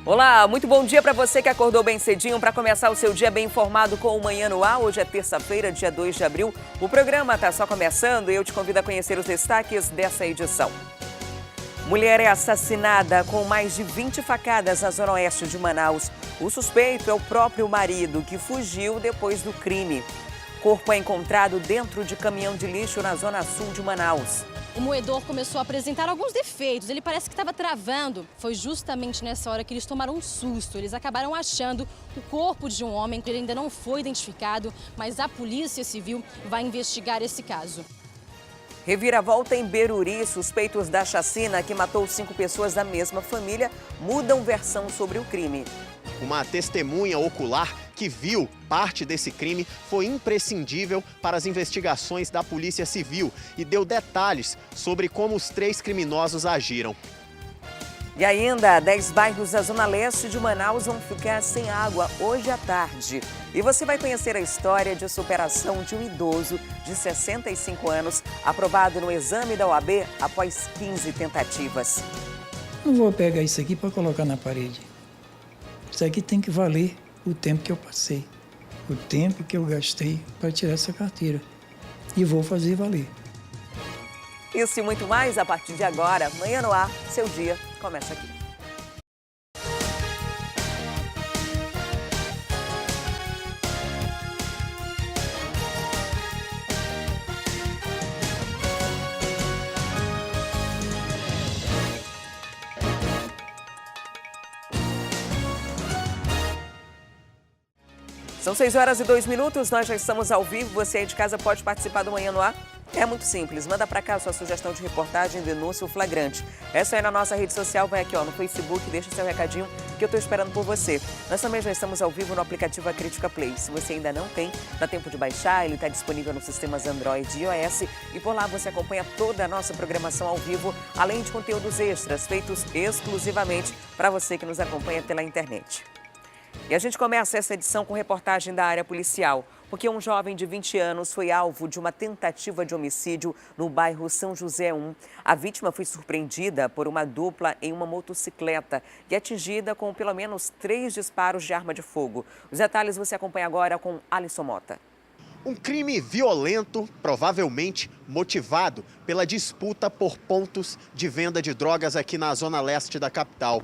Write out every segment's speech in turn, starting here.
Olá, muito bom dia para você que acordou bem cedinho para começar o seu dia bem informado com o Manhã no Ar. Hoje é terça-feira, dia 2 de abril. O programa está só começando e eu te convido a conhecer os destaques dessa edição. Mulher é assassinada com mais de 20 facadas na zona oeste de Manaus. O suspeito é o próprio marido, que fugiu depois do crime. Corpo é encontrado dentro de caminhão de lixo na zona sul de Manaus. O moedor começou a apresentar alguns defeitos, ele parece que estava travando. Foi justamente nessa hora que eles tomaram um susto. Eles acabaram achando o corpo de um homem que ainda não foi identificado, mas a Polícia Civil vai investigar esse caso. Reviravolta em Beruri, suspeitos da chacina que matou 5 pessoas da mesma família mudam versão sobre o crime. Uma testemunha ocular que viu parte desse crime foi imprescindível para as investigações da Polícia Civil e deu detalhes sobre como os 3 criminosos agiram. E ainda, 10 bairros da zona leste de Manaus vão ficar sem água hoje à tarde. E você vai conhecer a história de superação de um idoso de 65 anos, aprovado no exame da OAB após 15 tentativas. Não vou pegar isso aqui para colocar na parede. Isso aqui tem que valer o tempo que eu passei, o tempo que eu gastei para tirar essa carteira. E vou fazer valer. Isso e muito mais a partir de agora. Manhã no Ar, seu dia começa aqui. São 6 horas e 2 minutos, nós já estamos ao vivo. Você aí de casa pode participar do Manhã no Ar. É muito simples, manda pra cá a sua sugestão de reportagem, denúncia ou flagrante. É só ir na nossa rede social, vai aqui no Facebook, deixa seu recadinho que eu tô esperando por você. Nós também já estamos ao vivo no aplicativo A Crítica Play. Se você ainda não tem, dá tempo de baixar, ele está disponível nos sistemas Android e iOS. E por lá você acompanha toda a nossa programação ao vivo, além de conteúdos extras feitos exclusivamente para você que nos acompanha pela internet. E a gente começa essa edição com reportagem da área policial, porque um jovem de 20 anos foi alvo de uma tentativa de homicídio no bairro São José 1. A vítima foi surpreendida por uma dupla em uma motocicleta e atingida com pelo menos 3 disparos de arma de fogo. Os detalhes você acompanha agora com Alisson Mota. Um crime violento, provavelmente motivado pela disputa por pontos de venda de drogas aqui na zona leste da capital.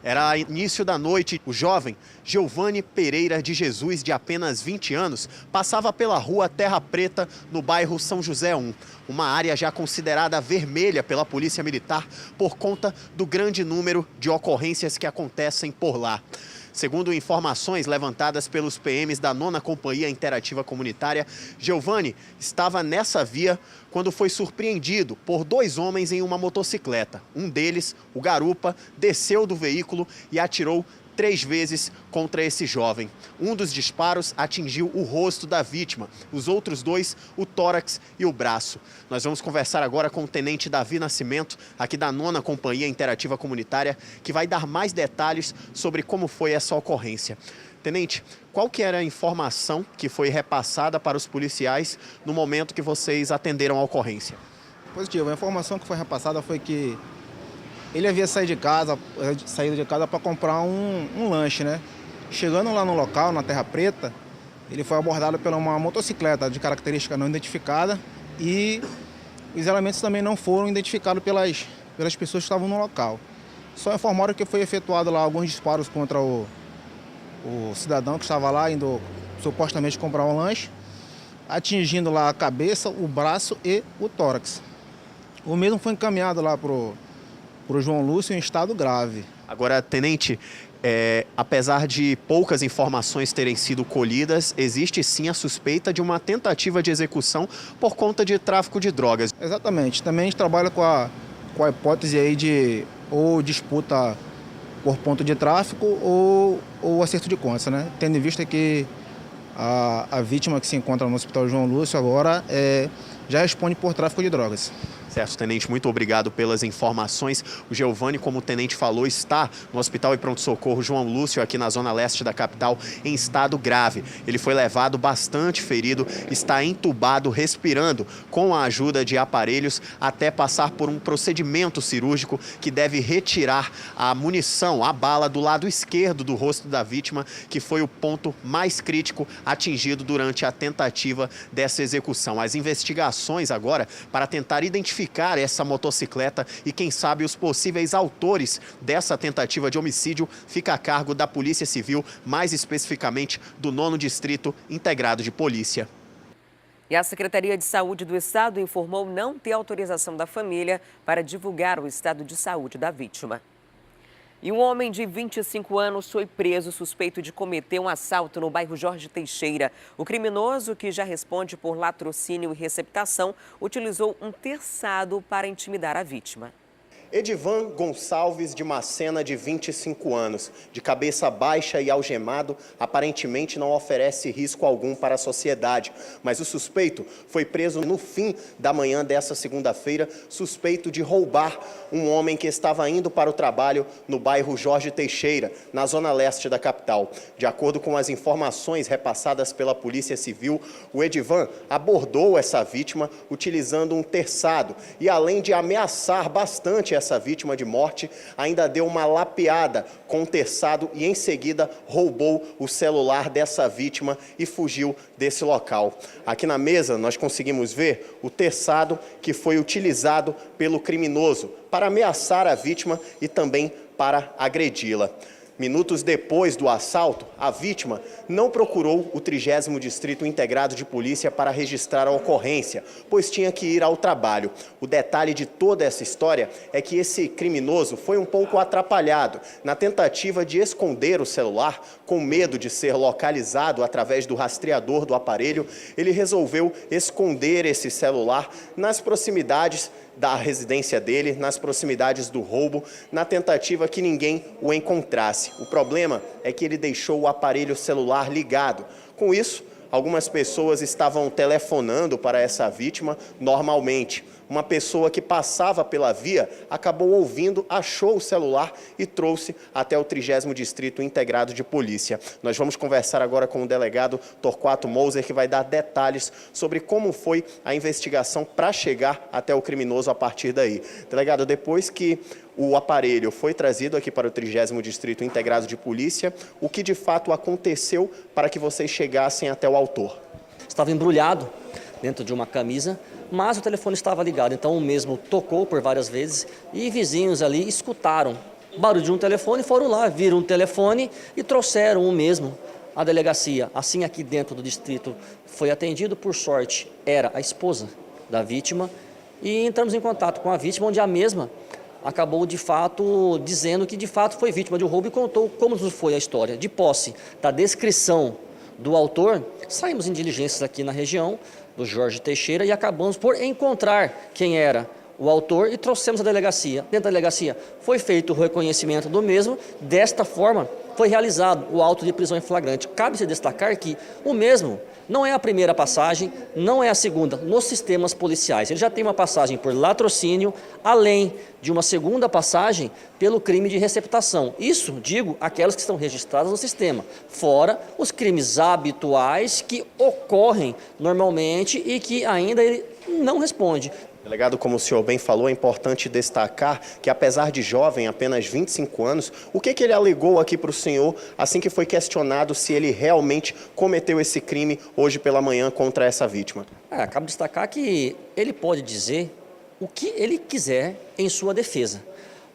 Era início da noite, o jovem Giovanni Pereira de Jesus, de apenas 20 anos, passava pela rua Terra Preta, no bairro São José 1, uma área já considerada vermelha pela Polícia Militar por conta do grande número de ocorrências que acontecem por lá. Segundo informações levantadas pelos PMs da 9ª Companhia Interativa Comunitária, Giovanni estava nessa via quando foi surpreendido por 2 homens em uma motocicleta. Um deles, o garupa, desceu do veículo e atirou 3 vezes contra esse jovem. Um dos disparos atingiu o rosto da vítima, os outros 2, o tórax e o braço. Nós vamos conversar agora com o tenente Davi Nascimento, aqui da 9ª Companhia Interativa Comunitária, que vai dar mais detalhes sobre como foi essa ocorrência. Tenente, qual que era a informação que foi repassada para os policiais no momento que vocês atenderam a ocorrência? Positivo, a informação que foi repassada foi que ele havia saído de casa para comprar um lanche, né? Chegando lá no local, na Terra Preta, ele foi abordado por uma motocicleta de característica não identificada e os elementos também não foram identificados pelas pessoas que estavam no local. Só informaram que foi efetuado lá alguns disparos contra o cidadão que estava lá indo supostamente comprar um lanche, atingindo lá a cabeça, o braço e o tórax. O mesmo foi encaminhado lá para o João Lúcio em estado grave. Agora, tenente, apesar de poucas informações terem sido colhidas, existe sim a suspeita de uma tentativa de execução por conta de tráfico de drogas. Exatamente. Também a gente trabalha com a hipótese aí de ou disputa por ponto de tráfico ou acerto de contas, né? Tendo em vista que a vítima que se encontra no Hospital João Lúcio agora já responde por tráfico de drogas. Certo, tenente, muito obrigado pelas informações. O Geovani, como o tenente falou, está no Hospital e Pronto-Socorro João Lúcio, aqui na zona leste da capital, em estado grave. Ele foi levado bastante ferido, está entubado, respirando com a ajuda de aparelhos, até passar por um procedimento cirúrgico que deve retirar a munição, a bala do lado esquerdo do rosto da vítima, que foi o ponto mais crítico atingido durante a tentativa dessa execução. As investigações agora para tentar identificar essa motocicleta e, quem sabe, os possíveis autores dessa tentativa de homicídio fica a cargo da Polícia Civil, mais especificamente do 9º Distrito Integrado de Polícia. E a Secretaria de Saúde do Estado informou não ter autorização da família para divulgar o estado de saúde da vítima. E um homem de 25 anos foi preso suspeito de cometer um assalto no bairro Jorge Teixeira. O criminoso, que já responde por latrocínio e receptação, utilizou um terçado para intimidar a vítima. Edivan Gonçalves de Macena, de 25 anos, de cabeça baixa e algemado, aparentemente não oferece risco algum para a sociedade. Mas o suspeito foi preso no fim da manhã dessa segunda-feira, suspeito de roubar um homem que estava indo para o trabalho no bairro Jorge Teixeira, na zona leste da capital. De acordo com as informações repassadas pela Polícia Civil, o Edivan abordou essa vítima utilizando um terçado e, além de ameaçar bastante essa vítima de morte, ainda deu uma lapeada com o terçado e, em seguida, roubou o celular dessa vítima e fugiu desse local. Aqui na mesa nós conseguimos ver o terçado que foi utilizado pelo criminoso para ameaçar a vítima e também para agredi-la. Minutos depois do assalto, a vítima não procurou o 30º Distrito Integrado de Polícia para registrar a ocorrência, pois tinha que ir ao trabalho. O detalhe de toda essa história é que esse criminoso foi um pouco atrapalhado na tentativa de esconder o celular, com medo de ser localizado através do rastreador do aparelho. Ele resolveu esconder esse celular nas proximidades da residência dele, nas proximidades do roubo, na tentativa que ninguém o encontrasse. O problema é que ele deixou o aparelho celular ligado. Com isso, algumas pessoas estavam telefonando para essa vítima normalmente. Uma pessoa que passava pela via acabou ouvindo, achou o celular e trouxe até o 30º Distrito Integrado de Polícia. Nós vamos conversar agora com o delegado Torquato Moser, que vai dar detalhes sobre como foi a investigação para chegar até o criminoso a partir daí. Delegado, depois que o aparelho foi trazido aqui para o 30º Distrito Integrado de Polícia, o que de fato aconteceu para que vocês chegassem até o autor? Estava embrulhado dentro de uma camisa, mas o telefone estava ligado, então o mesmo tocou por várias vezes e vizinhos ali escutaram o barulho de um telefone, foram lá, viram o telefone e trouxeram o mesmo à delegacia. Assim, aqui dentro do distrito foi atendido, por sorte, era a esposa da vítima, e entramos em contato com a vítima, onde a mesma acabou de fato dizendo que de fato foi vítima de um roubo e contou como foi a história. De posse da descrição do autor, saímos em diligências aqui na região do Jorge Teixeira e acabamos por encontrar quem era o autor e trouxemos à delegacia. Dentro da delegacia foi feito o reconhecimento do mesmo, desta forma foi realizado o auto de prisão em flagrante. Cabe-se destacar que o mesmo não é a primeira passagem, não é a segunda nos sistemas policiais. Ele já tem uma passagem por latrocínio, além de uma segunda passagem pelo crime de receptação. Isso, digo, aquelas que estão registradas no sistema, fora os crimes habituais que ocorrem normalmente e que ainda ele não responde. Delegado, como o senhor bem falou, é importante destacar que, apesar de jovem, apenas 25 anos, o que ele alegou aqui para o senhor assim que foi questionado se ele realmente cometeu esse crime hoje pela manhã contra essa vítima? Cabe destacar que ele pode dizer o que ele quiser em sua defesa,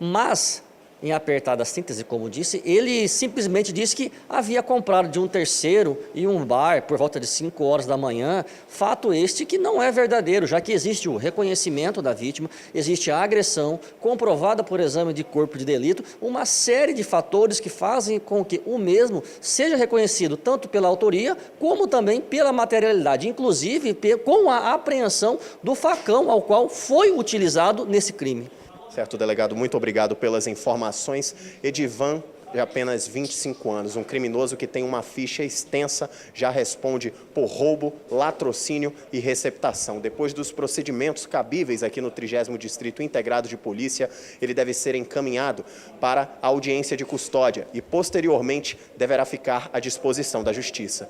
mas, em apertada síntese, como disse, ele simplesmente disse que havia comprado de um terceiro em um bar por volta de 5 horas da manhã, fato este que não é verdadeiro, já que existe o reconhecimento da vítima, existe a agressão comprovada por exame de corpo de delito, uma série de fatores que fazem com que o mesmo seja reconhecido tanto pela autoria como também pela materialidade, inclusive com a apreensão do facão ao qual foi utilizado nesse crime. Certo, delegado, muito obrigado pelas informações. Edivan de apenas 25 anos. Um criminoso que tem uma ficha extensa, já responde por roubo, latrocínio e receptação. Depois dos procedimentos cabíveis aqui no 30º Distrito Integrado de Polícia, ele deve ser encaminhado para a audiência de custódia e, posteriormente, deverá ficar à disposição da Justiça.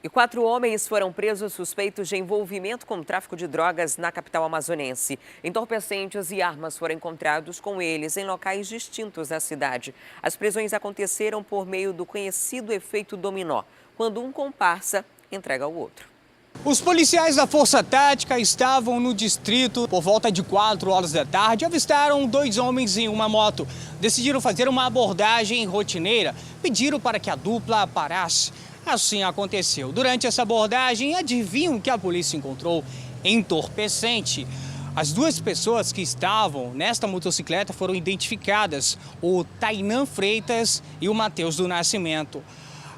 E 4 homens foram presos suspeitos de envolvimento com o tráfico de drogas na capital amazonense. Entorpecentes e armas foram encontrados com eles em locais distintos da cidade. As prisões aconteceram por meio do conhecido efeito dominó, quando um comparsa entrega ao outro. Os policiais da Força Tática estavam no distrito por volta de 4 horas da tarde e avistaram 2 homens em uma moto. Decidiram fazer uma abordagem rotineira, pediram para que a dupla parasse. Assim aconteceu. Durante essa abordagem, adivinham que a polícia encontrou? Entorpecente. As 2 pessoas que estavam nesta motocicleta foram identificadas, o Tainan Freitas e o Matheus do Nascimento.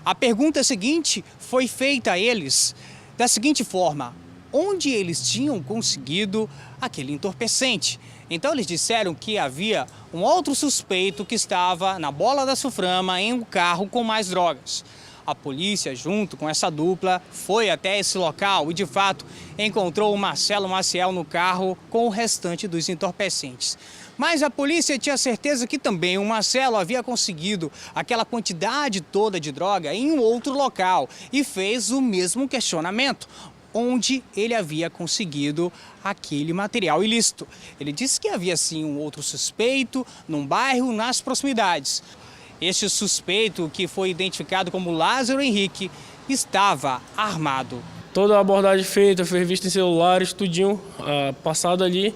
A pergunta seguinte foi feita a eles da seguinte forma: onde eles tinham conseguido aquele entorpecente? Então eles disseram que havia um outro suspeito que estava na Bola da Suframa em um carro com mais drogas. A polícia, junto com essa dupla, foi até esse local e, de fato, encontrou o Marcelo Maciel no carro com o restante dos entorpecentes. Mas a polícia tinha certeza que também o Marcelo havia conseguido aquela quantidade toda de droga em um outro local e fez o mesmo questionamento: onde ele havia conseguido aquele material ilícito. Ele disse que havia sim um outro suspeito num bairro nas proximidades. Este suspeito, que foi identificado como Lázaro Henrique, estava armado. Toda a abordagem feita, foi vista em celulares, tudinho passado ali.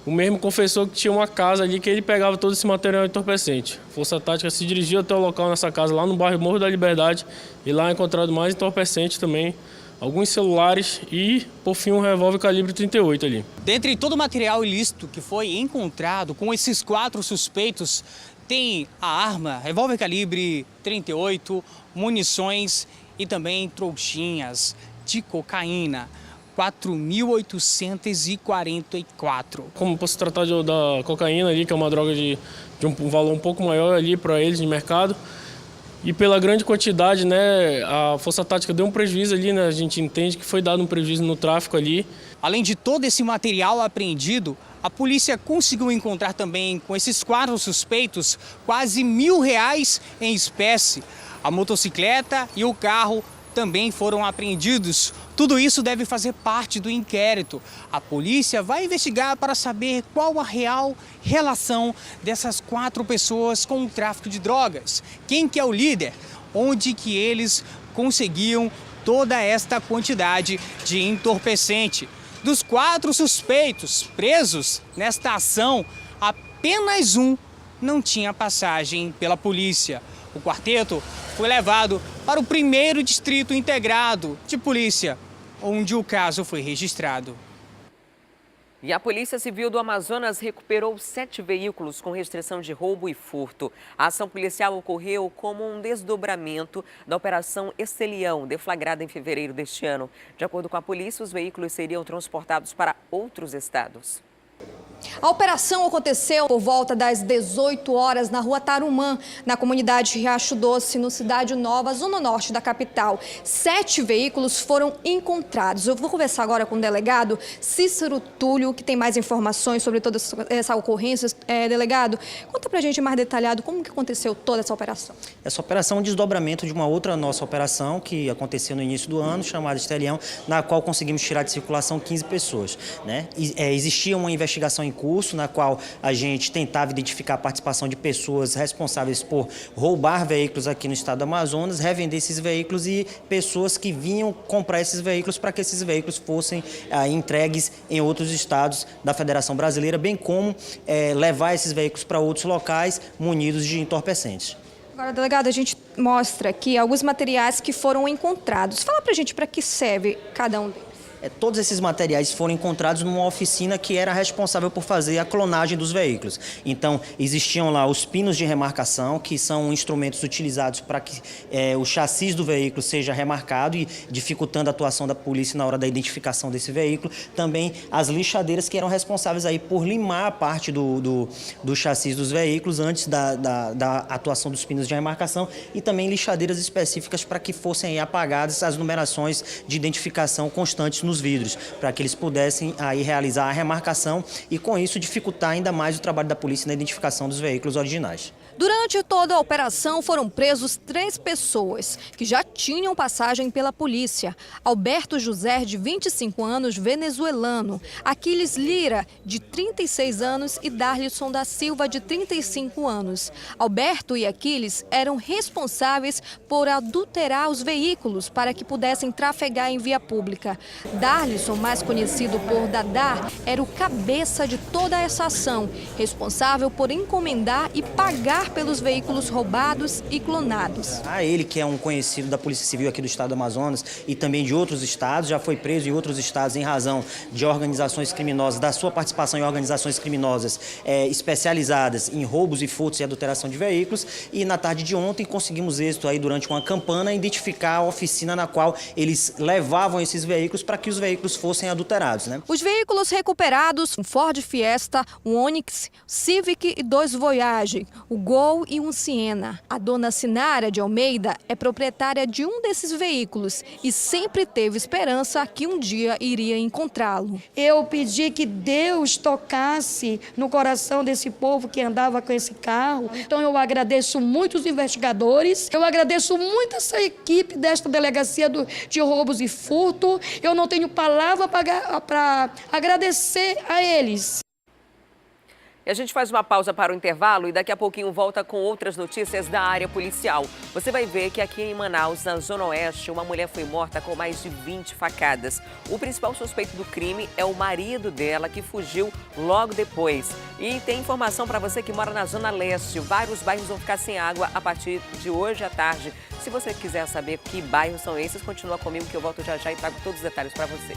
O mesmo confessou que tinha uma casa ali que ele pegava todo esse material entorpecente. A Força Tática se dirigiu até o local nessa casa, lá no bairro Morro da Liberdade, e lá encontrado mais entorpecente também, alguns celulares e, por fim, um revólver calibre 38 ali. Dentre todo o material ilícito que foi encontrado com esses 4 suspeitos, tem a arma, revólver calibre 38, munições e também trouxinhas de cocaína, 4.844. Como posso tratar da cocaína ali, que é uma droga de um valor um pouco maior ali para eles de mercado, e pela grande quantidade, né, a Força Tática deu um prejuízo ali, né, a gente entende que foi dado um prejuízo no tráfico ali. Além de todo esse material apreendido, a polícia conseguiu encontrar também com esses 4 suspeitos quase R$1.000 em espécie. A motocicleta e o carro também foram apreendidos. Tudo isso deve fazer parte do inquérito. A polícia vai investigar para saber qual a real relação dessas 4 pessoas com o tráfico de drogas. Quem que é o líder? Onde que eles conseguiam toda esta quantidade de entorpecente? Dos 4 suspeitos presos nesta ação, apenas um não tinha passagem pela polícia. O quarteto foi levado para o 1º Distrito Integrado de Polícia, onde o caso foi registrado. E a Polícia Civil do Amazonas recuperou 7 veículos com restrição de roubo e furto. A ação policial ocorreu como um desdobramento da Operação Estelião, deflagrada em fevereiro deste ano. De acordo com a polícia, os veículos seriam transportados para outros estados. A operação aconteceu por volta das 18 horas na rua Tarumã, na comunidade Riacho Doce, no Cidade Nova, zona norte da capital. 7 veículos foram encontrados. Eu vou conversar agora com o delegado Cícero Túlio, que tem mais informações sobre toda essa ocorrência. Delegado, conta pra gente mais detalhado como que aconteceu toda essa operação. Essa operação é um desdobramento de uma outra nossa operação que aconteceu no início do ano, chamada Estelião, na qual conseguimos tirar de circulação 15 pessoas, né? Existia uma investigação em curso, na qual a gente tentava identificar a participação de pessoas responsáveis por roubar veículos aqui no estado do Amazonas, revender esses veículos e pessoas que vinham comprar esses veículos para que esses veículos fossem entregues em outros estados da Federação Brasileira, bem como levar esses veículos para outros locais munidos de entorpecentes. Agora, delegado, a gente mostra aqui alguns materiais que foram encontrados. Fala pra gente para que serve cada um deles. Todos esses materiais foram encontrados numa oficina que era responsável por fazer a clonagem dos veículos. Então, existiam lá os pinos de remarcação, que são instrumentos utilizados para que o chassi do veículo seja remarcado e dificultando a atuação da polícia na hora da identificação desse veículo. Também as lixadeiras que eram responsáveis aí por limar a parte do chassi dos veículos antes da atuação dos pinos de remarcação, e também lixadeiras específicas para que fossem aí apagadas as numerações de identificação constantes nos vidros, para que eles pudessem aí realizar a remarcação e com isso dificultar ainda mais o trabalho da polícia na identificação dos veículos originais. Durante toda a operação foram presos 3 pessoas que já tinham passagem pela polícia. Alberto José, de 25 anos, venezuelano. Aquiles Lira, de 36 anos e Darlisson da Silva, de 35 anos. Alberto e Aquiles eram responsáveis por adulterar os veículos para que pudessem trafegar em via pública. Darlisson, mais conhecido por Dadá, era o cabeça de toda essa ação, responsável por encomendar e pagar pelos veículos roubados e clonados. Ele, que é um conhecido da Polícia Civil aqui do estado do Amazonas e também de outros estados, já foi preso em outros estados em razão de organizações criminosas, da sua participação em organizações criminosas especializadas em roubos e furtos e adulteração de veículos. E na tarde de ontem conseguimos êxito aí durante uma campana identificar a oficina na qual eles levavam esses veículos para que os veículos fossem adulterados, né? Os veículos recuperados, um Ford Fiesta, um Onix, Civic e 2 Voyage, o Gol e um Siena. A dona Sinara de Almeida é proprietária de um desses veículos e sempre teve esperança que um dia iria encontrá-lo. Eu pedi que Deus tocasse no coração desse povo que andava com esse carro. Então eu agradeço muito os investigadores, eu agradeço muito essa equipe desta delegacia de roubos e furto. Eu não tenho palavra para agradecer a eles. E a gente faz uma pausa para o intervalo e daqui a pouquinho volta com outras notícias da área policial. Você vai ver que aqui em Manaus, na Zona Oeste, uma mulher foi morta com mais de 20 facadas. O principal suspeito do crime é o marido dela, que fugiu logo depois. E tem informação para você que mora na Zona Leste. Vários bairros vão ficar sem água a partir de hoje à tarde. Se você quiser saber que bairros são esses, continua comigo que eu volto já já e trago todos os detalhes para você.